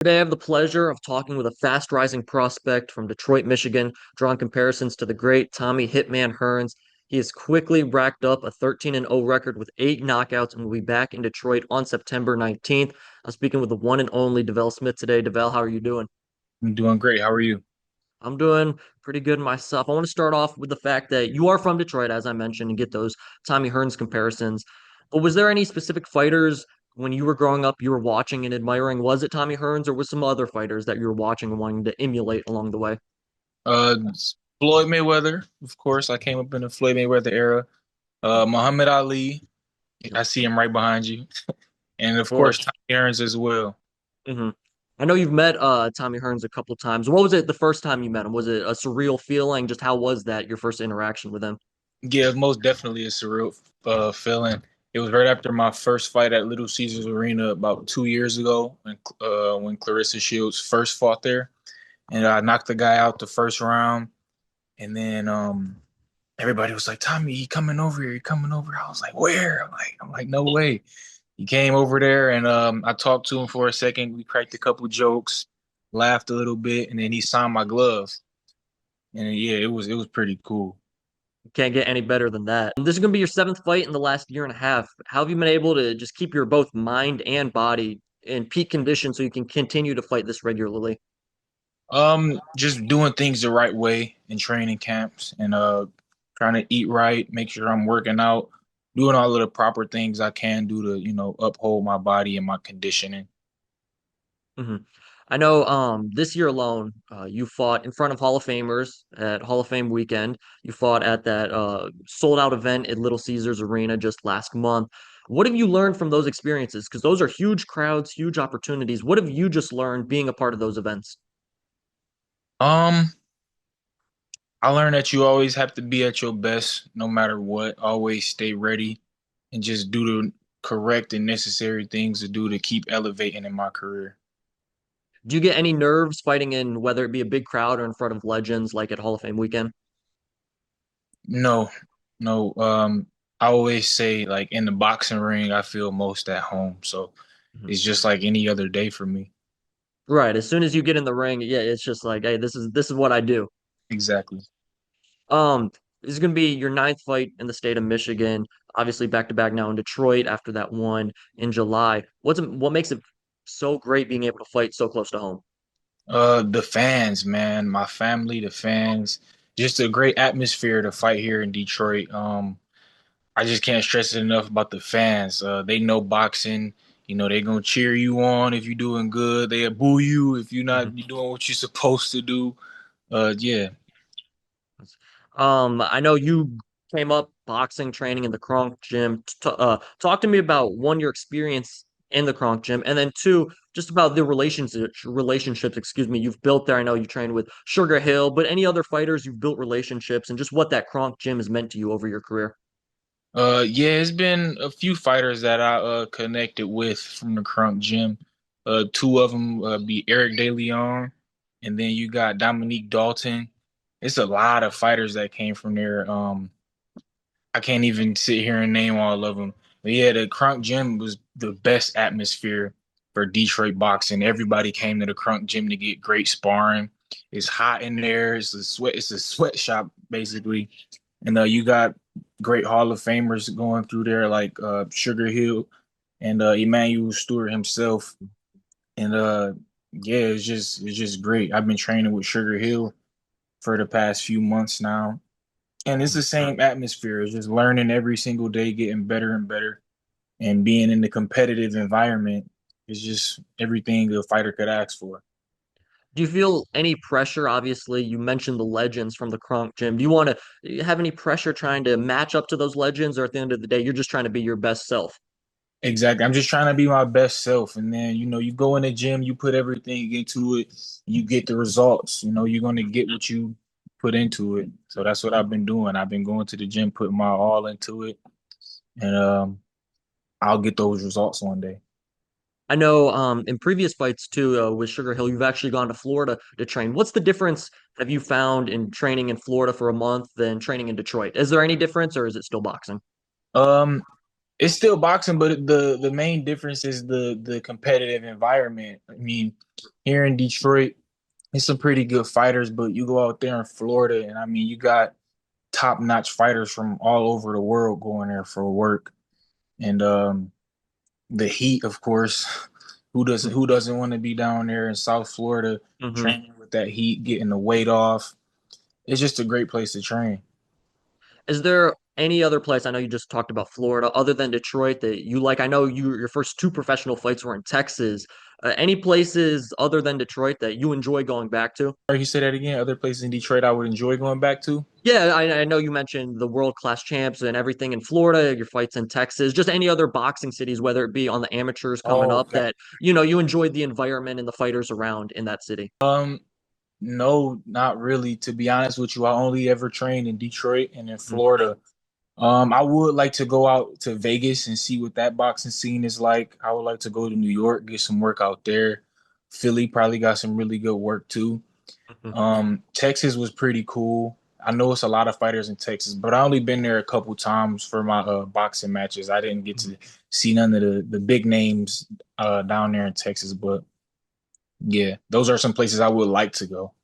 Today, I have the pleasure of talking with a fast rising prospect from Detroit, Michigan, drawing comparisons to the great Tommy Hitman Hearns. He has quickly racked up a 13-0 record with 8 knockouts and will be back in Detroit on September 19th. I'm speaking with the one and only Devell Smith today. Devell, how are you doing? I'm doing great. How are you? I'm doing pretty good myself. I want to start off with the fact that you are from Detroit, as I mentioned, and get those Tommy Hearns comparisons. But was there any specific fighters when you were growing up you were watching and admiring? Was it Tommy Hearns or was some other fighters that you were watching and wanting to emulate along the way? It's Floyd Mayweather, of course. I came up in the Floyd Mayweather era. Muhammad Ali, I see him right behind you, and Of of course course. Tommy Hearns as well. hmm I know you've met Tommy Hearns a couple times. What was it the first time you met him? Was it a surreal feeling? Just how was that your first interaction with him? Yeah, most definitely a surreal feeling. It was right after my first fight at Little Caesars Arena about 2 years ago, when Clarissa Shields first fought there, and I knocked the guy out the first round, and then everybody was like, "Tommy, he coming over here, he coming over." I was like, "Where?" I'm like, "No way." He came over there and I talked to him for a second. We cracked a couple jokes, laughed a little bit, and then he signed my glove. And yeah, it was pretty cool. Can't get any better than that. This is going to be your seventh fight in the last year and a half. How have you been able to just keep your both mind and body in peak condition so you can continue to fight this regularly? Just doing things the right way in training camps and trying to eat right, make sure I'm working out, doing all of the proper things I can do to, uphold my body and my conditioning. hmm I know this year alone, you fought in front of Hall of Famers at Hall of Fame weekend. You fought at that sold out event at Little Caesars Arena just last month. What have you learned from those experiences? Because those are huge crowds, huge opportunities. What have you just learned being a part of those events? Um, I learned that you always have to be at your best no matter what. Always stay ready and just do the correct and necessary things to do to keep elevating in my career. Do you get any nerves fighting in whether it be a big crowd or in front of legends like at Hall of Fame weekend? No, no. I always say like in the boxing ring, I feel most at home. So Mhm. it's just like any other day for me. Right. As soon as you get in the ring, yeah, it's just like, hey, this is what I do. Exactly. This is gonna be your ninth fight in the state of Michigan. Obviously, back to back now in Detroit after that one in July. What makes it so great being able to fight so close to home? The fans, man, my family, the fans, just a great atmosphere to fight here in Detroit. I just can't stress it enough about the fans. They know boxing. They're gonna cheer you on if you're doing good. They'll boo you if you're Mhm. not you doing what you're supposed to do. Yeah. I know you came up boxing training in the Kronk gym. Talk to me about one, your experience in the Kronk gym, and then two, just about the relationships, excuse me, you've built there. I know you trained with Sugar Hill, but any other fighters you've built relationships and just what that Kronk gym has meant to you over your career. Yeah, it's been a few fighters that I connected with from the Crunk Gym. Two of them be Eric De Leon, and then you got Dominique Dalton. It's a lot of fighters that came from there. I can't even sit here and name all of them. But yeah, the Crunk Gym was the best atmosphere for Detroit boxing. Everybody came to the Crunk Gym to get great sparring. It's hot in there. It's a sweatshop basically. And you got great Hall of Famers going through there like Sugar Hill and Emmanuel Stewart himself. And yeah, it's just great. I've been training with Sugar Hill for the past few months now. And it's the same atmosphere. It's just learning every single day, getting better and better, and being in the competitive environment is just everything a fighter could ask for. Do you feel any pressure? Obviously, you mentioned the legends from the Kronk gym. Do you have any pressure trying to match up to those legends, or at the end of the day, you're just trying to be your best self? Exactly. I'm just trying to be my best self. And then, you go in the gym, you put everything into it, you get the results. You're going to get what you put into it. So that's what I've been doing. I've been going to the gym, putting my all into it, and I'll get those results one day. I know in previous fights too with Sugar Hill, you've actually gone to Florida to train. What's the difference have you found in training in Florida for a month than training in Detroit? Is there any difference or is it still boxing? Um, It's still boxing, but the main difference is the competitive environment. I mean, here in Detroit, it's some pretty good fighters, but you go out there in Florida, and I mean, you got top-notch fighters from all over the world going there for work. And the heat, of course. Who doesn't want to be down there in South Florida Hmm. training with that heat, getting the weight off? It's just a great place to train. Is there any other place? I know you just talked about Florida, other than Detroit, that you like? I know your first two professional fights were in Texas. Any places other than Detroit that you enjoy going back to? Or you say that again? Other places in Detroit I would enjoy going back to? Yeah, I know you mentioned the world class champs and everything in Florida, your fights in Texas, just any other boxing cities, whether it be on the amateurs coming Oh, up okay. that you enjoyed the environment and the fighters around in that city. No, not really. To be honest with you, I only ever trained in Detroit and in Mhm. Florida. I would like to go out to Vegas and see what that boxing scene is like. I would like to go to New York, get some work out there. Philly probably got some really good work too. Mhm. Texas was pretty cool. I know it's a lot of fighters in Texas, but I only been there a couple times for my boxing matches. I didn't get Mhm. to see none of the big names down there in Texas, but yeah, those are some places I would like to go.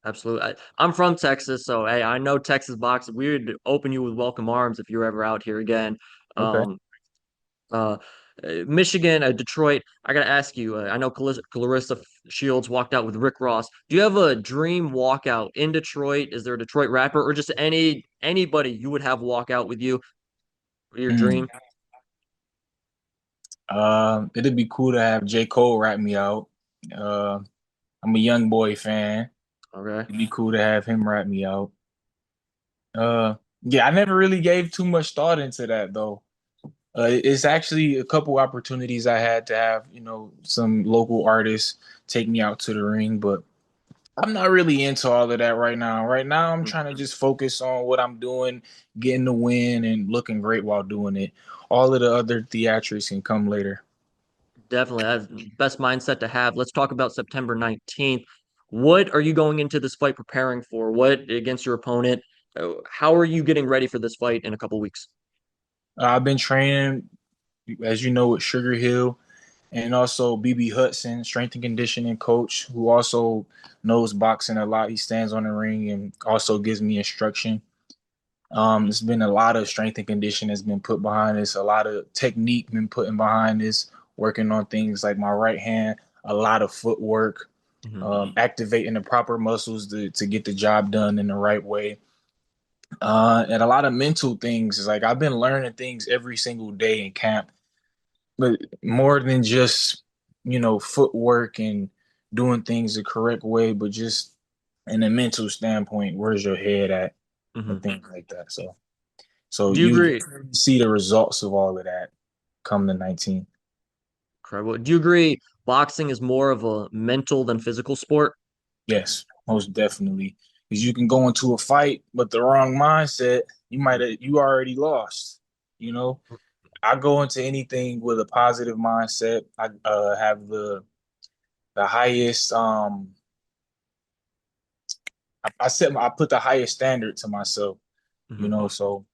Absolutely. I'm from Texas, so hey, I know Texas boxing. We would open you with welcome arms if you're ever out here again. Okay. Um, uh, Michigan, Detroit. I gotta ask you. I know Clarissa Shields walked out with Rick Ross. Do you have a dream walkout in Detroit? Is there a Detroit rapper or just anybody you would have walk out with you? Your Hmm. dream? It'd be cool to have J. Cole rap me out. Uh, I'm a young boy fan. Okay. It'd be cool to have him rap me out. Yeah, I never really gave too much thought into that though. It's actually a couple opportunities I had to have, some local artists take me out to the ring, but I'm not really into all of that right now. Right now, I'm Mhm. trying to just focus on what I'm doing, getting the win, and looking great while doing it. All of the other theatrics can come later. Definitely. That's the best mindset to have. Let's talk about September 19th. What are you going into this fight preparing for? What against your opponent? How are you getting ready for this fight in a couple weeks? I've been training, as you know, with Sugar Hill and also BB Hudson, strength and conditioning coach, who also knows boxing a lot. He stands on the ring and also gives me instruction. There's been a lot of strength and conditioning that's been put behind this, a lot of technique been put in behind this, working on things like my right hand, a lot of footwork, Mhm. activating the proper muscles to get the job done in the right way. And a lot of mental things. It's like I've been learning things every single day in camp, but more than just, footwork and doing things the correct way, but just in a mental standpoint, where's your head at and Mhm. things like that. So Do you you agree? definitely see the results of all of that come the 19th. Incredible. Do you agree boxing is more of a mental than physical sport? Yes, most definitely. Because you can go into a fight, but the wrong mindset, you already lost. You know, I go into anything with a positive mindset. I have the highest I put the highest standard to myself, Mhm. so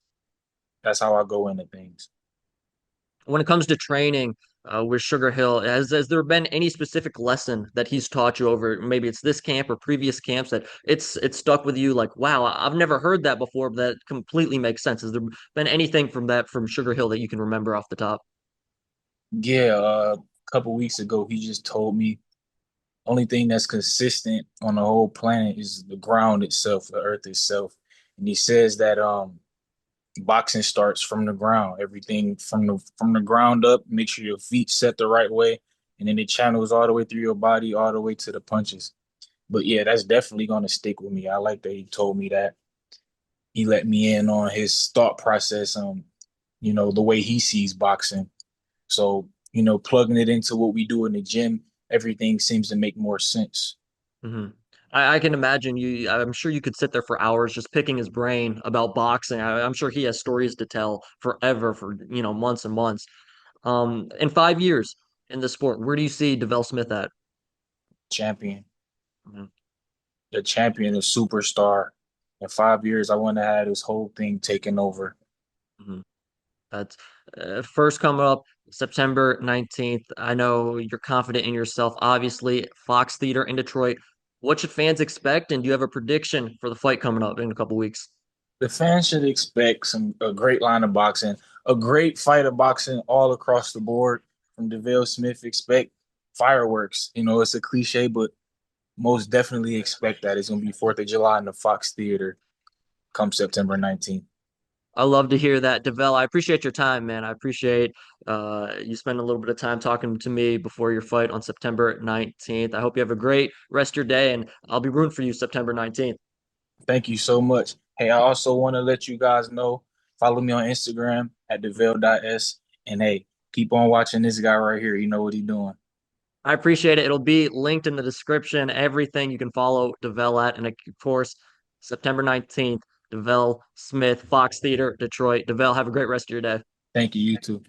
that's how I go into things. When it comes to training with Sugar Hill, has there been any specific lesson that he's taught you over? Maybe it's this camp or previous camps that it's stuck with you. Like, wow, I've never heard that before, but that completely makes sense. Has there been anything from Sugar Hill that you can remember off the top? Yeah, a couple weeks ago he just told me only thing that's consistent on the whole planet is the ground itself, the earth itself. And he says that boxing starts from the ground. Everything from the ground up, make sure your feet set the right way, and then it channels all the way through your body, all the way to the punches. But yeah, that's definitely gonna stick with me. I like that he told me that. He let me in on his thought process on, the way he sees boxing. So, plugging it into what we do in the gym, everything seems to make more sense. Hmm. I can imagine you. I'm sure you could sit there for hours just picking his brain about boxing. I'm sure he has stories to tell forever, for months and months. In 5 years in the sport, where do you see Devell Smith at? Champion, Mhm. the champion, the superstar. In 5 years, I want to have this whole thing taken over. Mhm. That's First coming up September 19th. I know you're confident in yourself, obviously. Fox Theater in Detroit. What should fans expect? And do you have a prediction for the fight coming up in a couple weeks? The fans should expect a great line of boxing, a great fight of boxing all across the board from Deville Smith. Expect fireworks. You know, it's a cliche, but most definitely expect that. It's going to be 4th of July in the Fox Theater come September 19th. I love to hear that, Devel. I appreciate your time, man. I appreciate you spending a little bit of time talking to me before your fight on September 19th. I hope you have a great rest of your day, and I'll be rooting for you September 19th. Thank you so much. Hey, I also want to let you guys know, follow me on Instagram at deville.s. And hey, keep on watching this guy right here. You know what he's doing. I appreciate it. It'll be linked in the description, everything you can follow Devel at. And of course, September 19th, Devel Smith, Fox Theater, Detroit. Devel, have a great rest of your day. Thank you, you too.